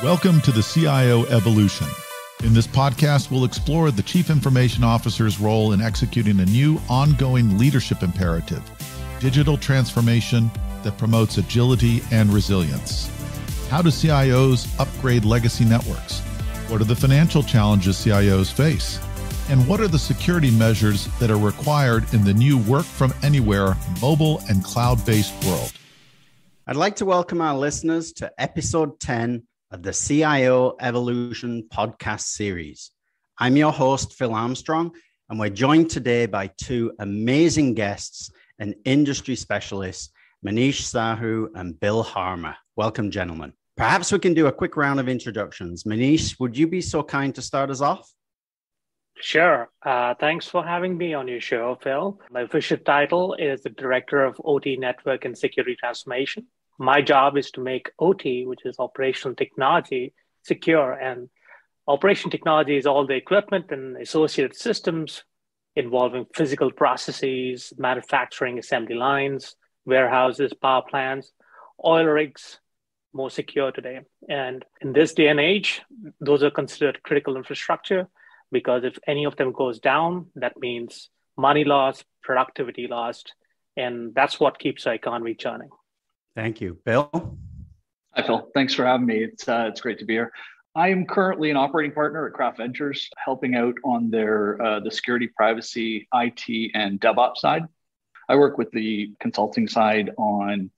Welcome to the CIO Evolution. In this podcast, we'll explore the Chief Information Officer's role in executing a new ongoing leadership imperative, digital transformation that promotes agility and resilience. How do CIOs upgrade legacy networks? What are the financial challenges CIOs face? And what are the security measures that are required in the new work from anywhere, mobile and cloud-based world? I'd like to welcome our listeners to episode 10 of the CIO Evolution podcast series. I'm your host, Phil Armstrong, and we're joined today by two amazing guests and industry specialists, Manish Sahu and Bill Harmer. Welcome, gentlemen. Perhaps we can do a quick round of introductions. Manish, would you be so kind to start us off? Sure. Thanks for having me on your show, Phil. My official title is the Director of OT Network and Security Transformation. My job is to make OT, which is operational technology, secure. And operational technology is all the equipment and associated systems involving physical processes, manufacturing assembly lines, warehouses, power plants, oil rigs, more secure today. And in this day and age, those are considered critical infrastructure because if any of them goes down, that means money lost, productivity lost, and that's what keeps our economy churning. Thank you. Bill? Hi, Phil. Thanks for having me. It's great to be here. I am currently an operating partner at Craft Ventures, helping out on their the security, privacy, IT, and DevOps side. I work with the consulting side on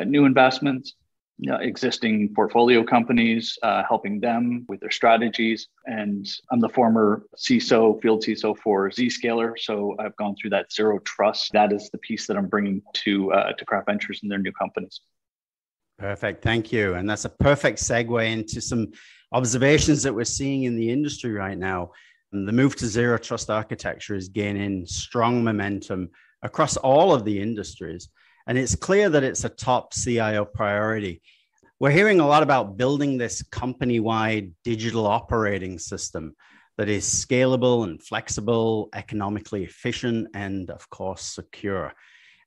new investments, existing portfolio companies, helping them with their strategies. And I'm the former CISO, field CISO for Zscaler. So I've gone through that zero trust. That is the piece that I'm bringing to Craft Ventures and their new companies. Perfect. Thank you. And that's a perfect segue into some observations that we're seeing in the industry right now. And the move to zero trust architecture is gaining strong momentum across all of the industries. And it's clear that it's a top CIO priority. We're hearing a lot about building this company-wide digital operating system that is scalable and flexible, economically efficient, and of course, secure.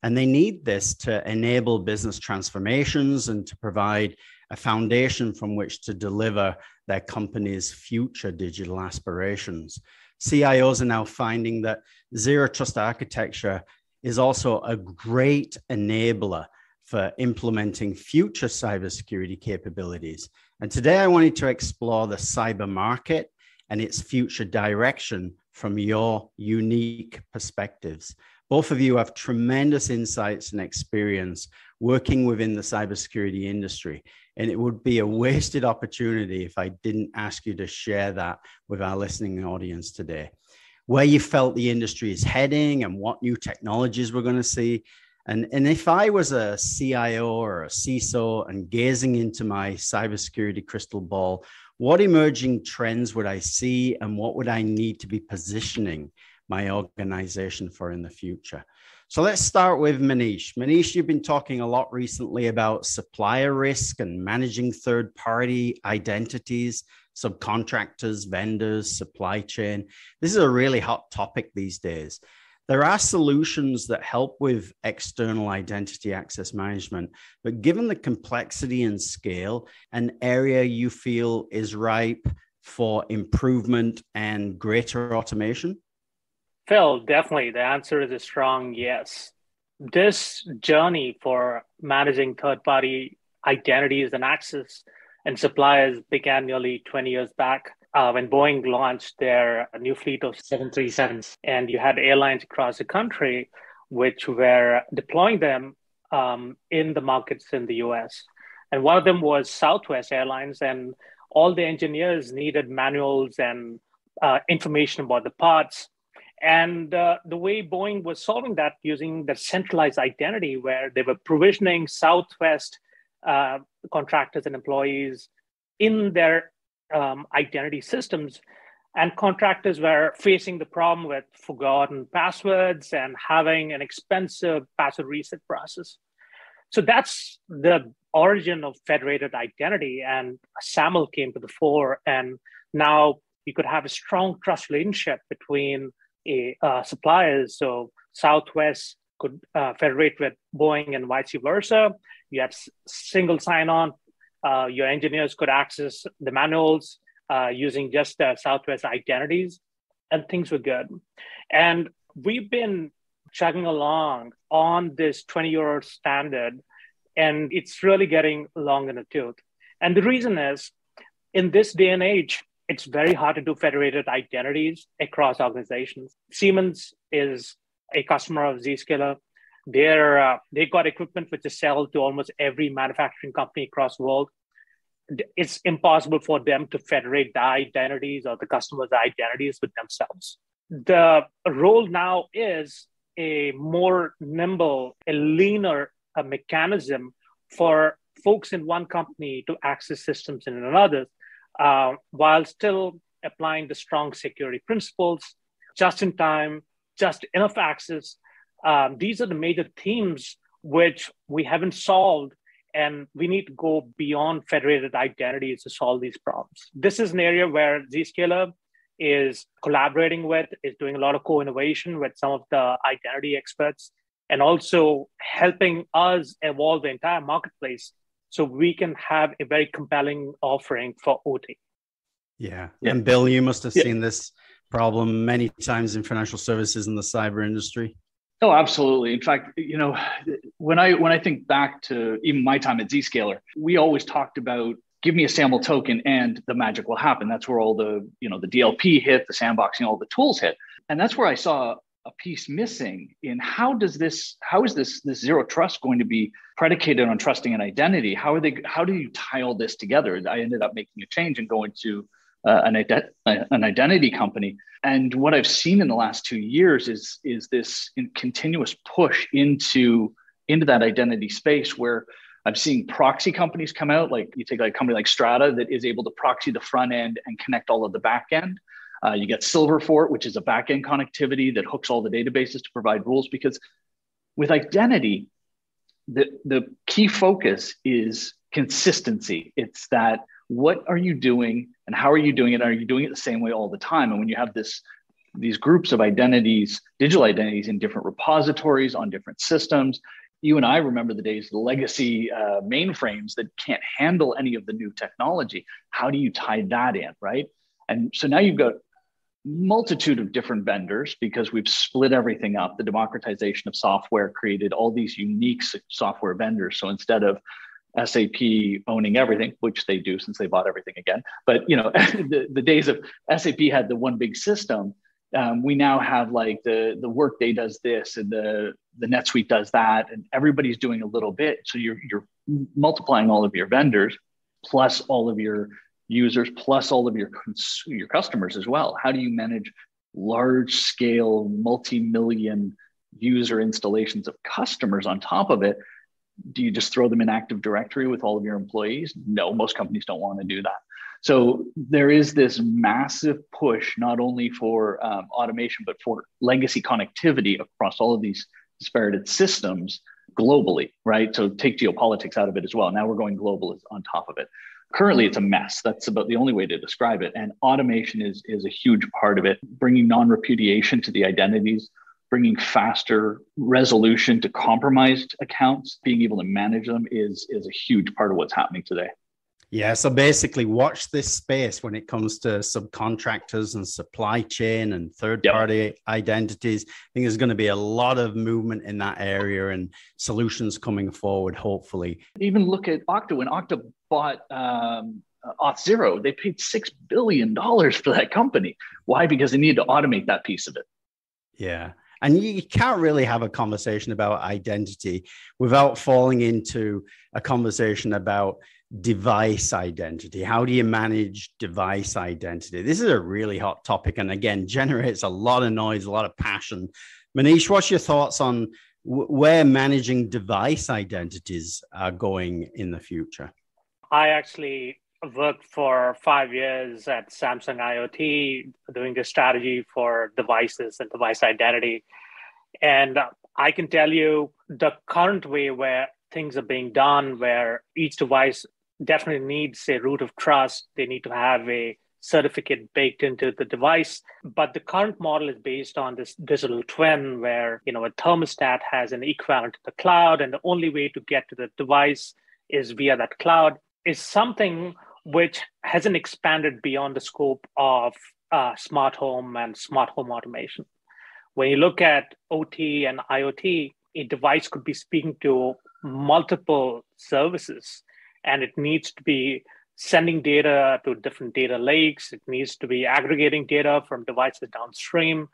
And they need this to enable business transformations and to provide a foundation from which to deliver their company's future digital aspirations. CIOs are now finding that zero trust architecture is also a great enabler for implementing future cybersecurity capabilities. And today I wanted to explore the cyber market and its future direction from your unique perspectives. Both of you have tremendous insights and experience working within the cybersecurity industry. And it would be a wasted opportunity if I didn't ask you to share that with our listening audience today. Where you felt the industry is heading and what new technologies we're going to see. And if I was a CIO or a CISO and gazing into my cybersecurity crystal ball, what emerging trends would I see and what would I need to be positioning my organization for in the future? So let's start with Manish. Manish, you've been talking a lot recently about supplier risk and managing third-party identities, subcontractors, vendors, supply chain. This is a really hot topic these days. There are solutions that help with external identity access management, but given the complexity and scale, an area you feel is ripe for improvement and greater automation? Phil, definitely. The answer is a strong yes. This journey for managing third-party identities and access and suppliers began nearly 20 years back when Boeing launched their new fleet of 737s. And you had airlines across the country which were deploying them in the markets in the US. And one of them was Southwest Airlines. And all the engineers needed manuals and information about the parts. And the way Boeing was solving that using the centralized identity where they were provisioning Southwest contractors and employees in their identity systems, and contractors were facing the problem with forgotten passwords and having an expensive password reset process. So that's the origin of federated identity, and SAML came to the fore, and now you could have a strong trust relationship between suppliers. So Southwest could federate with Boeing and vice versa. You had single sign-on Your engineers could access the manuals using just Southwest identities, and things were good. And we've been chugging along on this 20-year standard, and it's really getting long in the tooth. And the reason is, in this day and age, it's very hard to do federated identities across organizations. Siemens is a customer of Zscaler. They got equipment which is sold to almost every manufacturing company across the world. It's impossible for them to federate the identities or the customer's identities with themselves. The role now is a more nimble, a leaner mechanism for folks in one company to access systems in another, while still applying the strong security principles, just in time, just enough access. These are the major themes which we haven't solved, and we need to go beyond federated identities to solve these problems. This is an area where Zscaler is collaborating with, is doing a lot of co-innovation with some of the identity experts, and also helping us evolve the entire marketplace so we can have a very compelling offering for OT. Yeah. And Bill, you must have seen this problem many times in financial services and the cyber industry. Oh, absolutely. In fact, when I think back to even my time at Zscaler, we always talked about give me a SAML token and the magic will happen. That's where all the DLP hit, the sandboxing, all the tools hit. And that's where I saw a piece missing in how is this zero trust going to be predicated on trusting an identity? How do you tie all this together? I ended up making a change and going to an identity company. And what I've seen in the last 2 years is this continuous push into that identity space where I'm seeing proxy companies come out. Like you take like a company like Strata that is able to proxy the front end and connect all of the back end. You get Silverfort, which is a back end connectivity that hooks all the databases to provide rules. Because with identity, the key focus is consistency. It's that what are you doing and how are you doing it? Are you doing it the same way all the time? And when you have these groups of identities, digital identities in different repositories on different systems, you and I remember the days of the legacy mainframes that can't handle any of the new technology. How do you tie that in, right? And so now you've got multitude of different vendors because we've split everything up. The democratization of software created all these unique software vendors. So instead of SAP owning everything, which they do since they bought everything again, but the days of SAP had the one big system. We now have like the Workday does this and the NetSuite does that, and everybody's doing a little bit. So you're multiplying all of your vendors, plus all of your users, plus all of your customers as well. How do you manage large scale, multi-million user installations of customers on top of it? Do you just throw them in Active Directory with all of your employees? No, most companies don't want to do that. So there is this massive push, not only for automation, but for legacy connectivity across all of these disparate systems globally, right? So take geopolitics out of it as well. Now we're going global on top of it. Currently, it's a mess. That's about the only way to describe it. And automation is a huge part of it, bringing non-repudiation to the identities, bringing faster resolution to compromised accounts, being able to manage them is a huge part of what's happening today. Yeah, so basically watch this space when it comes to subcontractors and supply chain and third-party identities. I think there's going to be a lot of movement in that area and solutions coming forward, hopefully. Even look at Okta. When Okta bought Auth0, they paid $6 billion for that company. Why? Because they needed to automate that piece of it. Yeah. And you can't really have a conversation about identity without falling into a conversation about device identity. How do you manage device identity? This is a really hot topic, and again, generates a lot of noise, a lot of passion. Manish, what's your thoughts on where managing device identities are going in the future? I actually worked for 5 years at Samsung IoT doing the strategy for devices and device identity. And I can tell you the current way where things are being done, where each device definitely needs a root of trust. They need to have a certificate baked into the device. But the current model is based on this digital twin where, a thermostat has an equivalent to the cloud. And the only way to get to the device is via that cloud. is something which hasn't expanded beyond the scope of smart home and smart home automation. When you look at OT and IoT, a device could be speaking to multiple services, and it needs to be sending data to different data lakes. It needs to be aggregating data from devices downstream.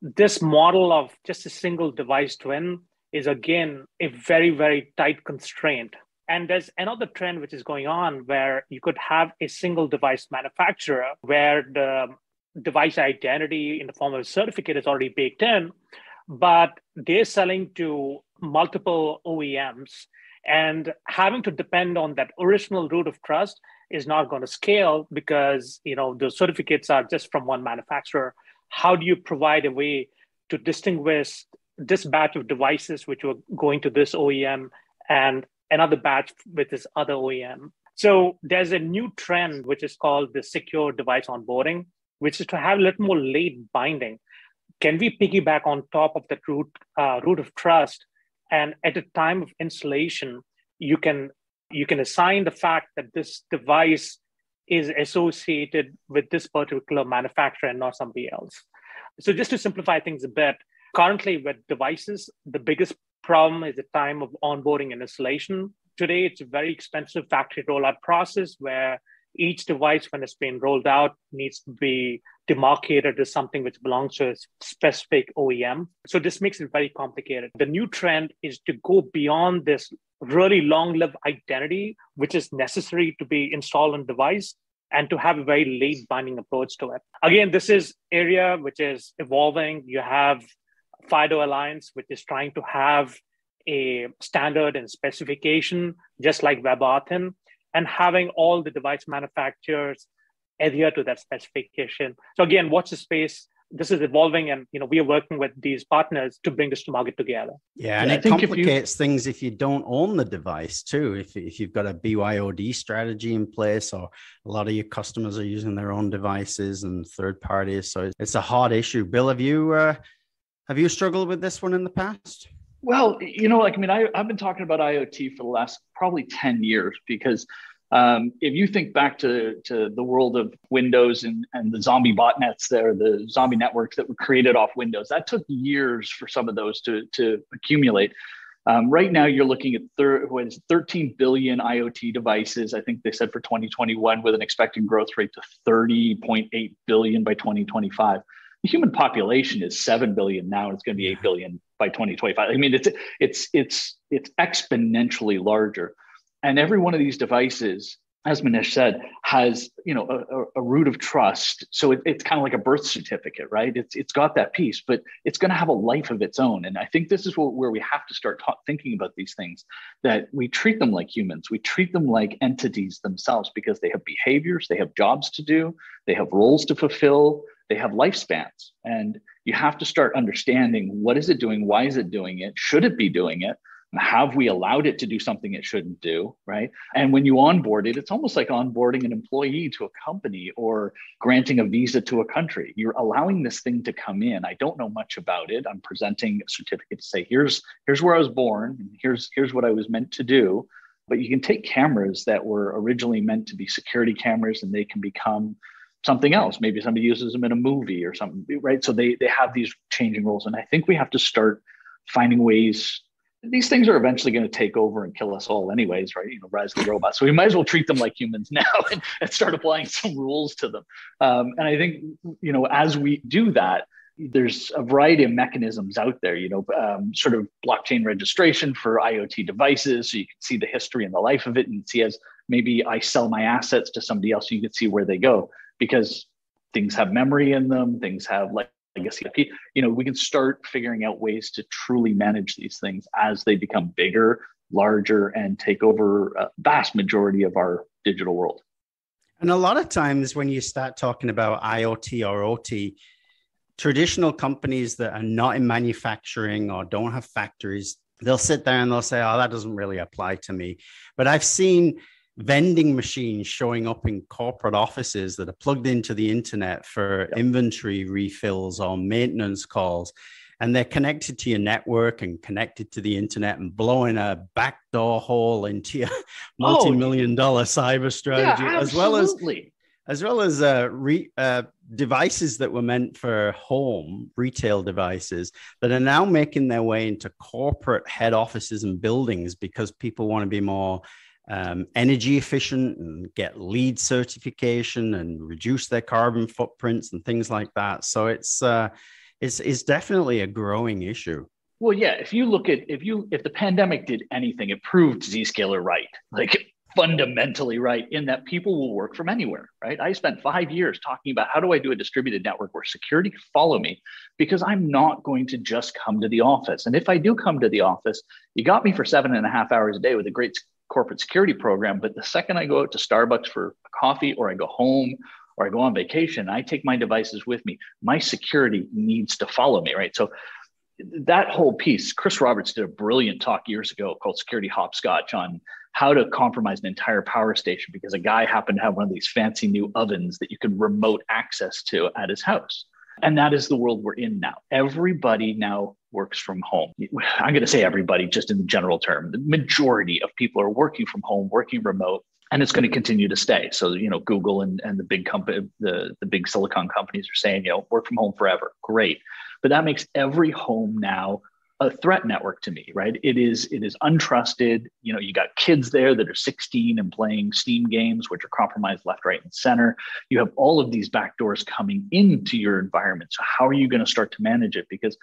This model of just a single device twin is, again, a very, very tight constraint. And there's another trend which is going on where you could have a single device manufacturer where the device identity in the form of a certificate is already baked in, but they're selling to multiple OEMs, and having to depend on that original root of trust is not going to scale because those certificates are just from one manufacturer. How do you provide a way to distinguish this batch of devices which were going to this OEM and another batch with this other OEM? So there's a new trend which is called the secure device onboarding, which is to have a little more late binding. Can we piggyback on top of that root of trust? And at the time of installation, you can assign the fact that this device is associated with this particular manufacturer and not somebody else. So just to simplify things a bit, currently with devices, the biggest problem is the time of onboarding and installation. Today, it's a very expensive factory rollout process where each device, when it's being rolled out, needs to be demarcated as something which belongs to a specific OEM. So this makes it very complicated. The new trend is to go beyond this really long-lived identity, which is necessary to be installed on device, and to have a very late binding approach to it. Again, this is area which is evolving. You have FIDO Alliance, which is trying to have a standard and specification, just like WebAuthn, and having all the device manufacturers adhere to that specification. So again, watch the space. This is evolving, and we are working with these partners to bring this to market together. Yeah, and it complicates things if you don't own the device too. If you've got a BYOD strategy in place, or a lot of your customers are using their own devices and third parties, so it's a hard issue. Bill, have you struggled with this one in the past? Well, I've been talking about IoT for the last probably 10 years because if you think back to the world of Windows and the zombie botnets there, the zombie networks that were created off Windows, that took years for some of those to accumulate. Right now, you're looking at 13 billion IoT devices, I think they said for 2021, with an expected growth rate to 30.8 billion by 2025. The human population is 7 billion now, and it's going to be 8 billion by 2025. I mean, it's exponentially larger. And every one of these devices, as Manish said, has a root of trust. So it's kind of like a birth certificate, right? It's got that piece, but it's going to have a life of its own. And I think this is where we have to start thinking about these things, that we treat them like humans. We treat them like entities themselves because they have behaviors, they have jobs to do, they have roles to fulfill, they have lifespans. And you have to start understanding, what is it doing? Why is it doing it? Should it be doing it? Have we allowed it to do something it shouldn't do, right? And when you onboard it, it's almost like onboarding an employee to a company or granting a visa to a country. You're allowing this thing to come in. I don't know much about it. I'm presenting a certificate to say, here's where I was born, and here's what I was meant to do. But you can take cameras that were originally meant to be security cameras, and they can become something else. Maybe somebody uses them in a movie or something, right? So they have these changing roles. And I think we have to start finding ways. These things are eventually going to take over and kill us all anyways, right? Rise of the robots. So we might as well treat them like humans now and start applying some rules to them. And I think, as we do that, there's a variety of mechanisms out there, sort of blockchain registration for IoT devices. So you can see the history and the life of it, and see, as maybe I sell my assets to somebody else, so you can see where they go, because things have memory in them. Things have legacy. We can start figuring out ways to truly manage these things as they become bigger, larger, and take over a vast majority of our digital world. And a lot of times when you start talking about IoT or OT, traditional companies that are not in manufacturing or don't have factories, they'll sit there and they'll say, oh, that doesn't really apply to me. But I've seen vending machines showing up in corporate offices that are plugged into the internet for inventory refills or maintenance calls. and they're connected to your network and connected to the internet and blowing a backdoor hole into your multi-million-dollar cyber strategy, yeah, absolutely. as well as devices that were meant for home, retail devices that are now making their way into corporate head offices and buildings because people want to be more energy efficient and get LEED certification and reduce their carbon footprints and things like that. So it's definitely a growing issue. Well, yeah, if the pandemic did anything, it proved Zscaler right. Like fundamentally right in that people will work from anywhere, right? I spent 5 years talking about how do I do a distributed network where security can follow me, because I'm not going to just come to the office. And if I do come to the office, you got me for 7.5 hours a day with a great corporate security program. But the second I go out to Starbucks for a coffee, or I go home, or I go on vacation, I take my devices with me, my security needs to follow me, right? So that whole piece, Chris Roberts did a brilliant talk years ago called Security Hopscotch on how to compromise an entire power station because a guy happened to have one of these fancy new ovens that you could remote access to at his house. And that is the world we're in now. Everybody now works from home. I'm going to say everybody just in the general term. The majority of people are working from home, working remote, and it's going to continue to stay. So, Google and the big company, the big silicon companies are saying, work from home forever. Great. But that makes every home now a threat network to me, right? It is untrusted. You got kids there that are 16 and playing Steam games, which are compromised left, right, and center. You have all of these backdoors coming into your environment. So how are you going to start to manage it? Because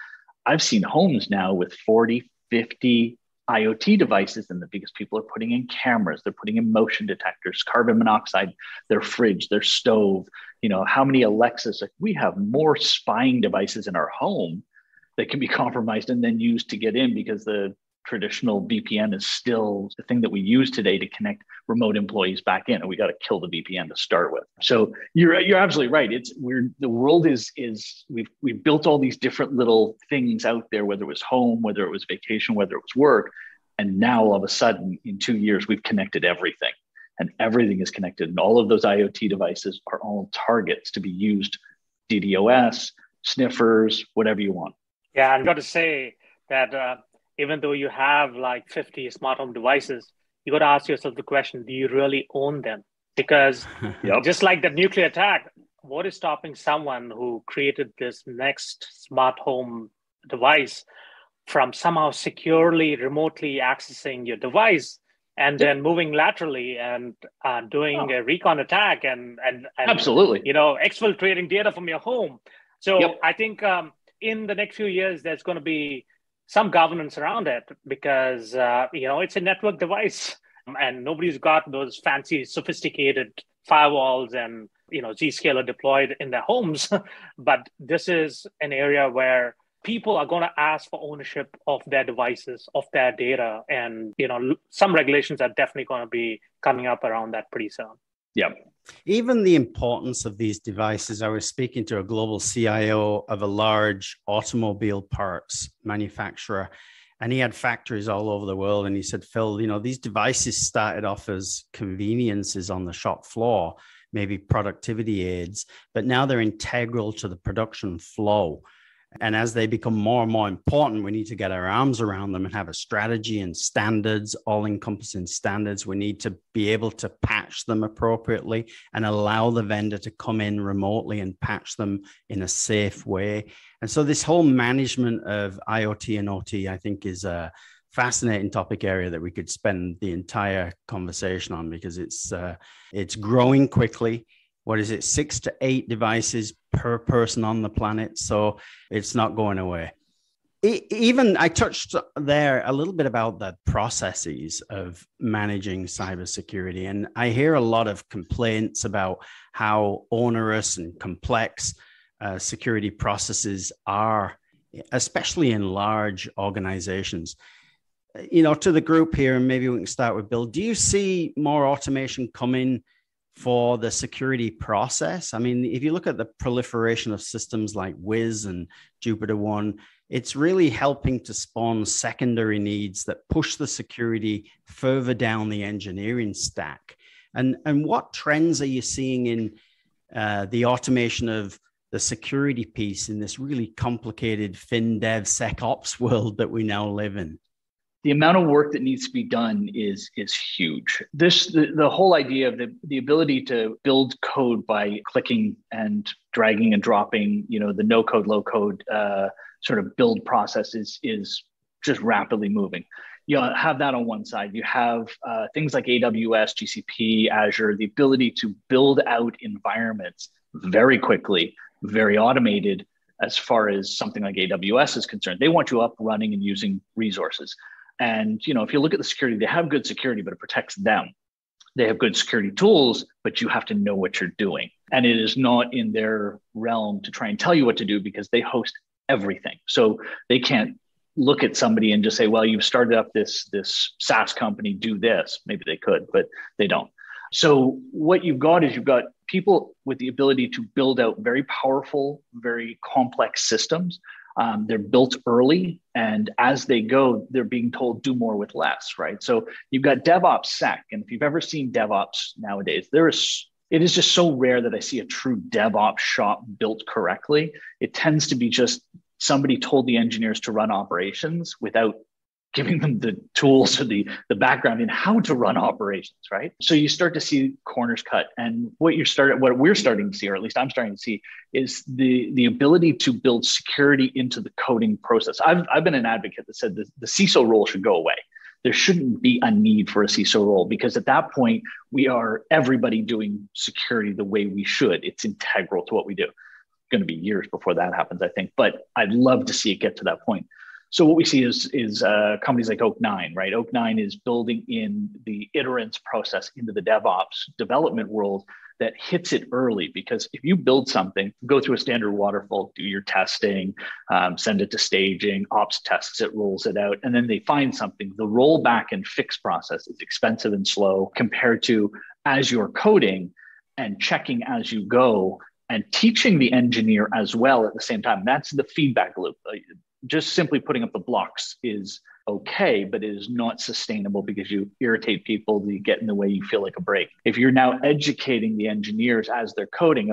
I've seen homes now with 40, 50 IoT devices, and the biggest people are putting in cameras, they're putting in motion detectors, carbon monoxide, their fridge, their stove, how many Alexas? Like, we have more spying devices in our home that can be compromised and then used to get in, because the traditional VPN is still the thing that we use today to connect remote employees back in, and we got to kill the VPN to start with. So you're absolutely right. The world is we've built all these different little things out there, whether it was home, whether it was vacation, whether it was work, and now all of a sudden in 2 years we've connected everything, and everything is connected, and all of those IoT devices are all targets to be used, DDoS, sniffers, whatever you want. Yeah, I've got to say that even though you have like 50 smart home devices, you got to ask yourself the question, do you really own them? Because just like the nuclear attack, what is stopping someone who created this next smart home device from somehow securely, remotely accessing your device and then moving laterally and doing a recon attack and absolutely, exfiltrating data from your home? So I think in the next few years, there's going to be some governance around it because, it's a network device and nobody's got those fancy, sophisticated firewalls and, Zscaler deployed in their homes. But this is an area where people are going to ask for ownership of their devices, of their data. And, some regulations are definitely going to be coming up around that pretty soon. Yeah. Even the importance of these devices. I was speaking to a global CIO of a large automobile parts manufacturer, and he had factories all over the world. And he said, Phil, these devices started off as conveniences on the shop floor, maybe productivity aids, but now they're integral to the production flow. And as they become more and more important, we need to get our arms around them and have a strategy and standards, all-encompassing standards. We need to be able to patch them appropriately and allow the vendor to come in remotely and patch them in a safe way. And so this whole management of IoT and OT, I think, is a fascinating topic area that we could spend the entire conversation on, because it's growing quickly. What is it, 6 to 8 devices per person on the planet? So it's not going away. Even I touched there a little bit about the processes of managing cybersecurity. And I hear a lot of complaints about how onerous and complex security processes are, especially in large organizations. To the group here, and maybe we can start with Bill. Do you see more automation coming for the security process? I mean, if you look at the proliferation of systems like Wiz and JupyterOne, it's really helping to spawn secondary needs that push the security further down the engineering stack. And what trends are you seeing in the automation of the security piece in this really complicated FinDevSecOps world that we now live in? The amount of work that needs to be done is huge. The whole idea of the ability to build code by clicking and dragging and dropping, the no code, low code sort of build process is just rapidly moving. You have that on one side. You have things like AWS, GCP, Azure, the ability to build out environments very quickly, very automated as far as something like AWS is concerned. They want you up, running, and using resources. And if you look at the security, they have good security, but it protects them. They have good security tools, but you have to know what you're doing. And it is not in their realm to try and tell you what to do because they host everything. So they can't look at somebody and just say, well, you've started up this SaaS company, do this. Maybe they could, but they don't. So what you've got people with the ability to build out very powerful, very complex systems. They're built early, and as they go, they're being told do more with less, right? So you've got DevOpsSec, and if you've ever seen DevOps nowadays, it is just so rare that I see a true DevOps shop built correctly. It tends to be just somebody told the engineers to run operations without giving them the tools or the background in how to run operations, right? So you start to see corners cut. And what we're starting to see, or at least I'm starting to see, is the ability to build security into the coding process. I've been an advocate that said the CISO role should go away. There shouldn't be a need for a CISO role because at that point, we are everybody doing security the way we should. It's integral to what we do. It's going to be years before that happens, I think, but I'd love to see it get to that point. So what we see is companies like Oak9, right? Oak9 is building in the iterance process into the DevOps development world that hits it early. Because if you build something, go through a standard waterfall, do your testing, send it to staging, ops tests it, rolls it out, and then they find something. The rollback and fix process is expensive and slow compared to as you're coding and checking as you go and teaching the engineer as well at the same time. That's the feedback loop. Just simply putting up the blocks is okay, but it is not sustainable because you irritate people, you get in the way, you feel like a break. If you're now educating the engineers as they're coding,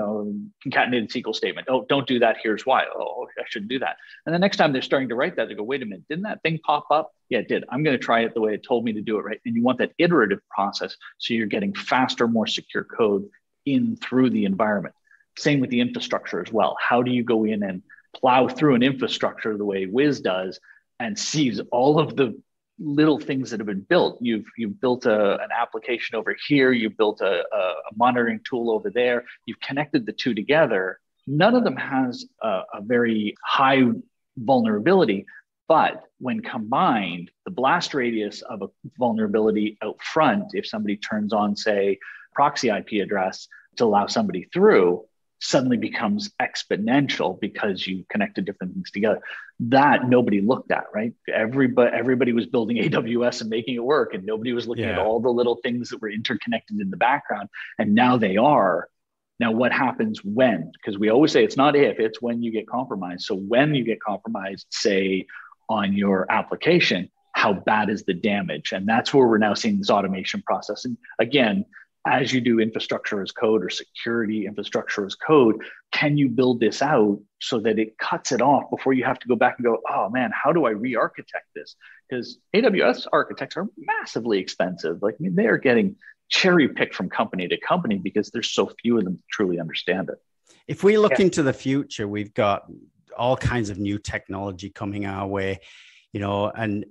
concatenated SQL statement, don't do that, here's why, I shouldn't do that. And the next time they're starting to write that, they go, wait a minute, didn't that thing pop up? Yeah, it did. I'm going to try it the way it told me to do it, right? And you want that iterative process so you're getting faster, more secure code in through the environment. Same with the infrastructure as well. How do you go in and plow through an infrastructure the way Wiz does and sees all of the little things that have been built? You've built an application over here. You've built a monitoring tool over there. You've connected the two together. None of them has a very high vulnerability, but when combined, the blast radius of a vulnerability out front, if somebody turns on, say, proxy IP address to allow somebody through, suddenly becomes exponential because you connected different things together. That nobody looked at, right? Everybody was building AWS and making it work, and nobody was looking at all the little things that were interconnected in the background. And now they are. Now, what happens when? Because we always say it's not if, it's when you get compromised. So when you get compromised, say, on your application, how bad is the damage? And that's where we're now seeing this automation process. And again, as you do infrastructure as code or security infrastructure as code, can you build this out so that it cuts it off before you have to go back and go, oh man, how do I re-architect this? Because AWS architects are massively expensive. They are getting cherry picked from company to company because there's so few of them to truly understand it. If we look into the future, we've got all kinds of new technology coming our way, and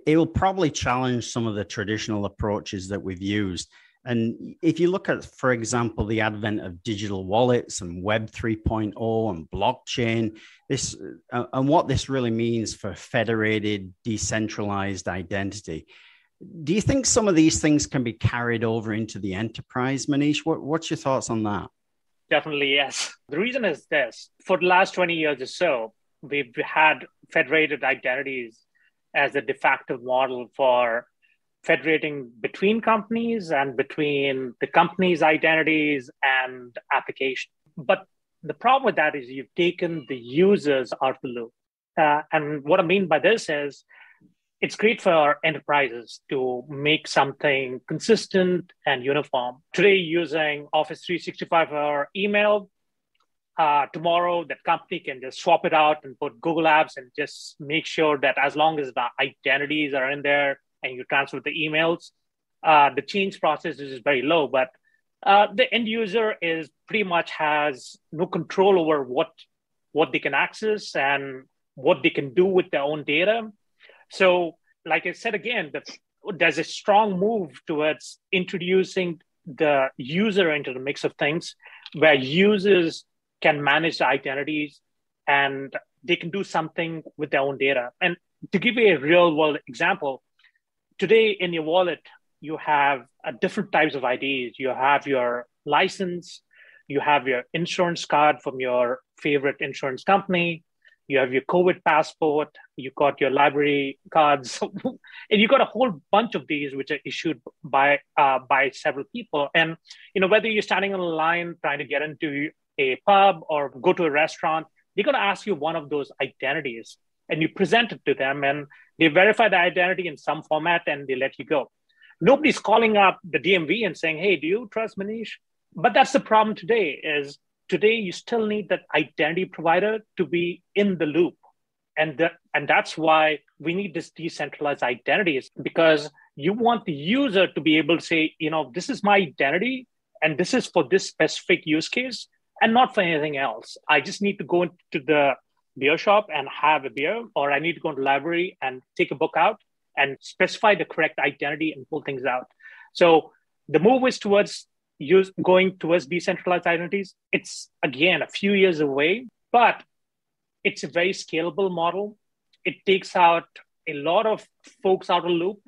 it will probably challenge some of the traditional approaches that we've used. And if you look at, for example, the advent of digital wallets and Web 3.0 and blockchain, and what this really means for federated, decentralized identity, do you think some of these things can be carried over into the enterprise, Manish? What's your thoughts on that? Definitely, yes. The reason is this. For the last 20 years or so, we've had federated identities as the de facto model for federating between companies and between the company's identities and application. But the problem with that is you've taken the users out of the loop. And what I mean by this is it's great for enterprises to make something consistent and uniform. Today, using Office 365 or email, tomorrow that company can just swap it out and put Google Apps and just make sure that as long as the identities are in there and you transfer the emails, the change process is very low. But the end user is pretty much has no control over what they can access and what they can do with their own data. So, like I said again, there's a strong move towards introducing the user into the mix of things, where users can manage the identities and they can do something with their own data. And to give you a real world example, today in your wallet, you have different types of IDs. You have your license, you have your insurance card from your favorite insurance company, you have your COVID passport, you got your library cards, and you got a whole bunch of these which are issued by several people. And whether you're standing in a line trying to get into a pub or go to a restaurant, they're going to ask you one of those identities, and you present it to them, and they verify the identity in some format, and they let you go. Nobody's calling up the DMV and saying, "Hey, do you trust Manish?" But that's the problem today. Today, you still need that identity provider to be in the loop. And that's why we need this decentralized identities, because you want the user to be able to say, this is my identity and this is for this specific use case and not for anything else. I just need to go into the beer shop and have a beer, or I need to go to the library and take a book out and specify the correct identity and pull things out. So the move is towards going towards decentralized identities. It's, again, a few years away, but it's a very scalable model. It takes out a lot of folks out of the loop,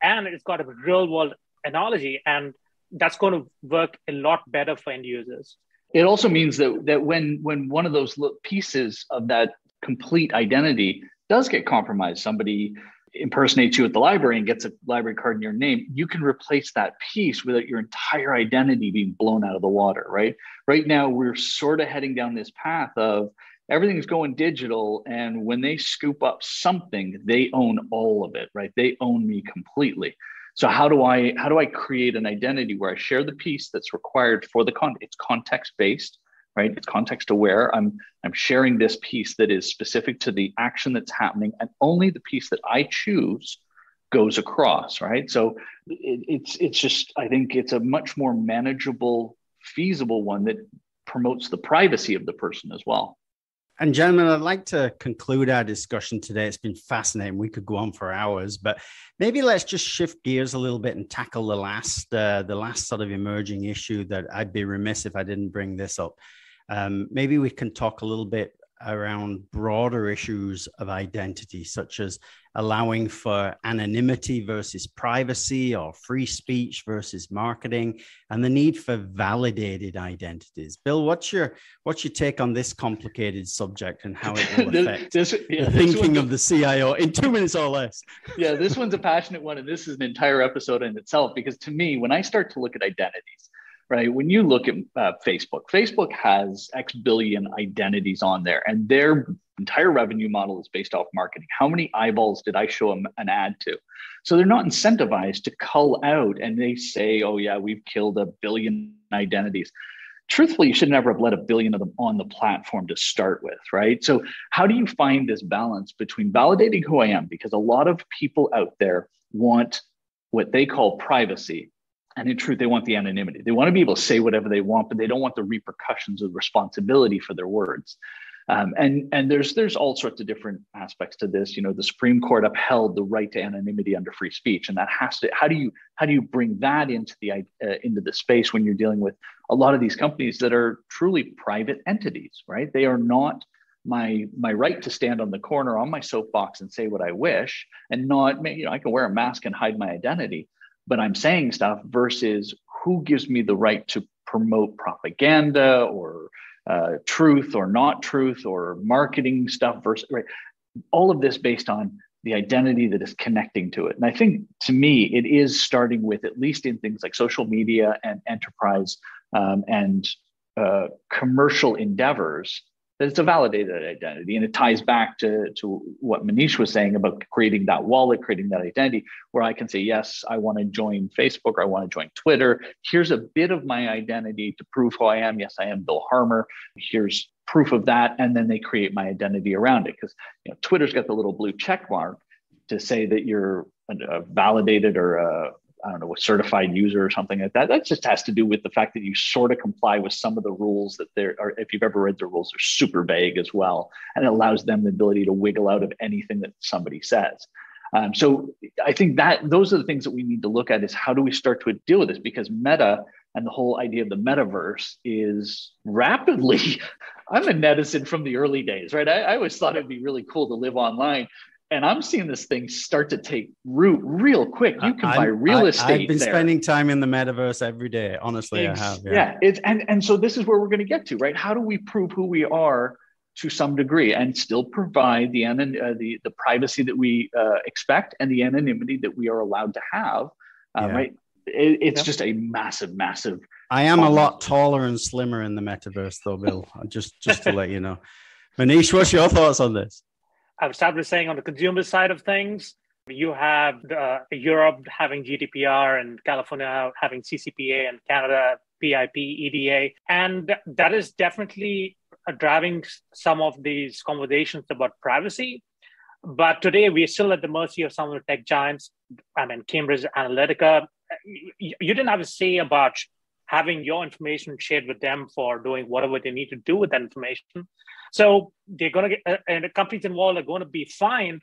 and it's got a real world analogy, and that's going to work a lot better for end users. It also means that when one of those pieces of that complete identity does get compromised, somebody impersonates you at the library and gets a library card in your name, you can replace that piece without your entire identity being blown out of the water, right? Right now, we're sort of heading down this path of everything's going digital, and when they scoop up something, they own all of it, right? They own me completely. So how do I create an identity where I share the piece that's required for the it's context based, right? It's context aware. I'm sharing this piece that is specific to the action that's happening, and only the piece that I choose goes across, right? So it's just, I think it's a much more manageable, feasible one that promotes the privacy of the person as well. And gentlemen, I'd like to conclude our discussion today. It's been fascinating. We could go on for hours, but maybe let's just shift gears a little bit and tackle the last sort of emerging issue that I'd be remiss if I didn't bring this up. Maybe we can talk a little bit around broader issues of identity, such as allowing for anonymity versus privacy, or free speech versus marketing, and the need for validated identities. Bill, what's your take on this complicated subject and how it will affect the thinking of the CIO in 2 minutes or less? Yeah, this one's a passionate one, and this is an entire episode in itself, because to me, when I start to look at identities, right? When you look at Facebook has X billion identities on there, and their entire revenue model is based off marketing. How many eyeballs did I show them an ad to? So they're not incentivized to cull out, and they say, oh yeah, we've killed 1 billion identities. Truthfully, you should never have let 1 billion of them on the platform to start with, right? So how do you find this balance between validating who I am? Because a lot of people out there want what they call privacy. And in truth, they want the anonymity. They want to be able to say whatever they want, but they don't want the repercussions of responsibility for their words. And there's all sorts of different aspects to this. The Supreme Court upheld the right to anonymity under free speech, and that has to. How do you bring that into the space when you're dealing with a lot of these companies that are truly private entities, right? They are not my right to stand on the corner on my soapbox and say what I wish, and not, I can wear a mask and hide my identity, but I'm saying stuff, versus who gives me the right to promote propaganda or truth or not truth or marketing stuff versus, right? All of this based on the identity that is connecting to it. And I think, to me, it is starting with, at least in things like social media and enterprise and commercial endeavors, that it's a validated identity. And it ties back to what Manish was saying about creating that wallet, creating that identity, where I can say, yes, I want to join Facebook, or I want to join Twitter. Here's a bit of my identity to prove who I am. Yes, I am Bill Harmer. Here's proof of that, and then they create my identity around it. Because Twitter's got the little blue check mark to say that you're a validated or a certified user or something like that. That just has to do with the fact that you sort of comply with some of the rules that there are. If you've ever read the rules, they're super vague as well. And it allows them the ability to wiggle out of anything that somebody says. So I think that those are the things that we need to look at, is how do we start to deal with this? Because Meta and the whole idea of the metaverse is rapidly, I'm a netizen from the early days, right? I always thought it'd be really cool to live online. And I'm seeing this thing start to take root real quick. You can buy real estate. I've been spending time in the metaverse every day. Honestly, I have. Yeah. And so this is where we're going to get to, right? How do we prove who we are to some degree and still provide the privacy that we expect and the anonymity that we are allowed to have, right? It's just a massive. I am a lot taller and slimmer in the metaverse, though, Bill. just to let you know. Manish, what's your thoughts on this? I was starting saying on the consumer side of things, you have Europe having GDPR and California having CCPA and Canada PIP, EDA. And that is definitely driving some of these conversations about privacy. But today we are still at the mercy of some of the tech giants. I mean, Cambridge Analytica, you didn't have a say about having your information shared with them for doing whatever they need to do with that information. So they're going to get, and the companies involved are going to be fine.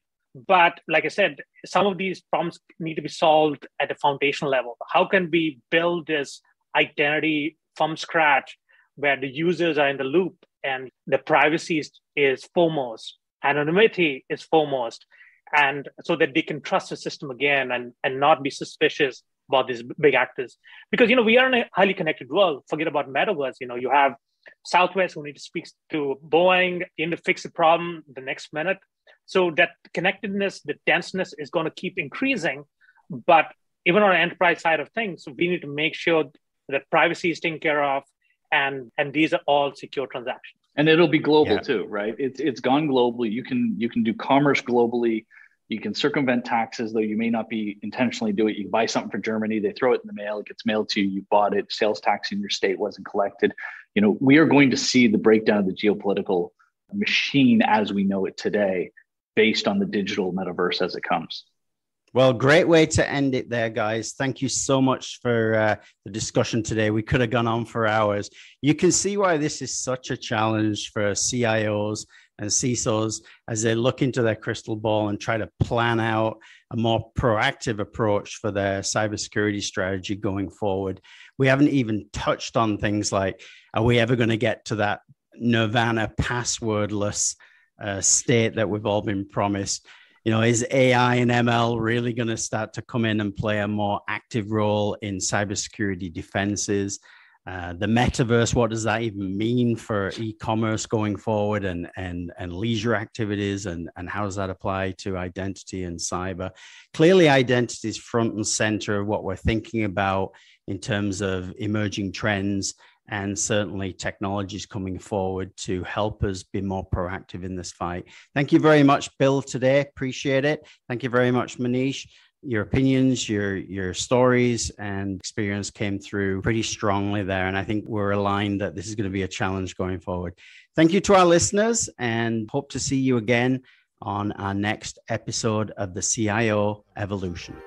But like I said, some of these problems need to be solved at a foundational level. How can we build this identity from scratch where the users are in the loop and the privacy is foremost, anonymity is foremost, and so that they can trust the system again and not be suspicious about these big actors? Because, we are in a highly connected world. Forget about metaverse. You have Southwest who need to speak to Boeing, in to fix the problem the next minute. So that connectedness, the denseness is going to keep increasing. But even on the enterprise side of things, we need to make sure that privacy is taken care of, and these are all secure transactions. And it'll be global too, right? It's gone global. You can do commerce globally. You can circumvent taxes, though you may not be intentionally do it. You buy something for Germany, they throw it in the mail, it gets mailed to you, you bought it, sales tax in your state wasn't collected. We are going to see the breakdown of the geopolitical machine as we know it today, based on the digital metaverse as it comes. Well, great way to end it there, guys. Thank you so much for the discussion today. We could have gone on for hours. You can see why this is such a challenge for CIOs and CISOs as they look into their crystal ball and try to plan out a more proactive approach for their cybersecurity strategy going forward. We haven't even touched on things like, are we ever going to get to that nirvana passwordless state that we've all been promised? Is AI and ML really going to start to come in and play a more active role in cybersecurity defenses? The metaverse, what does that even mean for e-commerce going forward and leisure activities, and how does that apply to identity and cyber? Clearly, identity is front and center of what we're thinking about in terms of emerging trends, and certainly technologies coming forward to help us be more proactive in this fight. Thank you very much, Bill, today. Appreciate it. Thank you very much, Manish. Your opinions, your stories and experience came through pretty strongly there. And I think we're aligned that this is going to be a challenge going forward. Thank you to our listeners, and hope to see you again on our next episode of the CIO Evolution.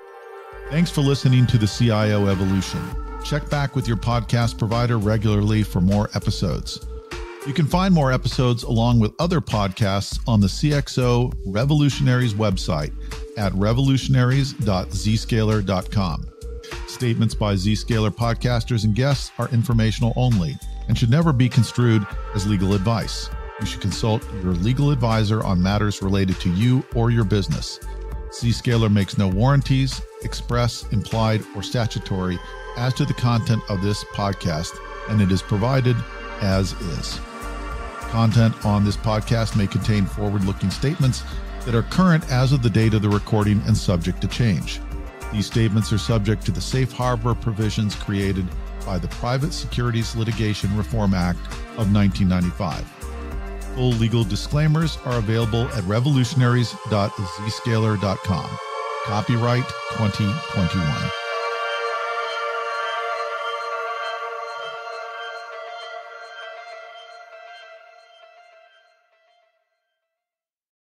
Thanks for listening to the CIO Evolution. Check back with your podcast provider regularly for more episodes. You can find more episodes along with other podcasts on the CXO Revolutionaries website at revolutionaries.zscaler.com. Statements by Zscaler podcasters and guests are informational only and should never be construed as legal advice. You should consult your legal advisor on matters related to you or your business. Zscaler makes no warranties, express, implied, or statutory as to the content of this podcast, and it is provided as is. Content on this podcast may contain forward-looking statements that are current as of the date of the recording and subject to change. These statements are subject to the safe harbor provisions created by the Private Securities Litigation Reform Act of 1995. Full legal disclaimers are available at revolutionaries.zscaler.com. Copyright 2021.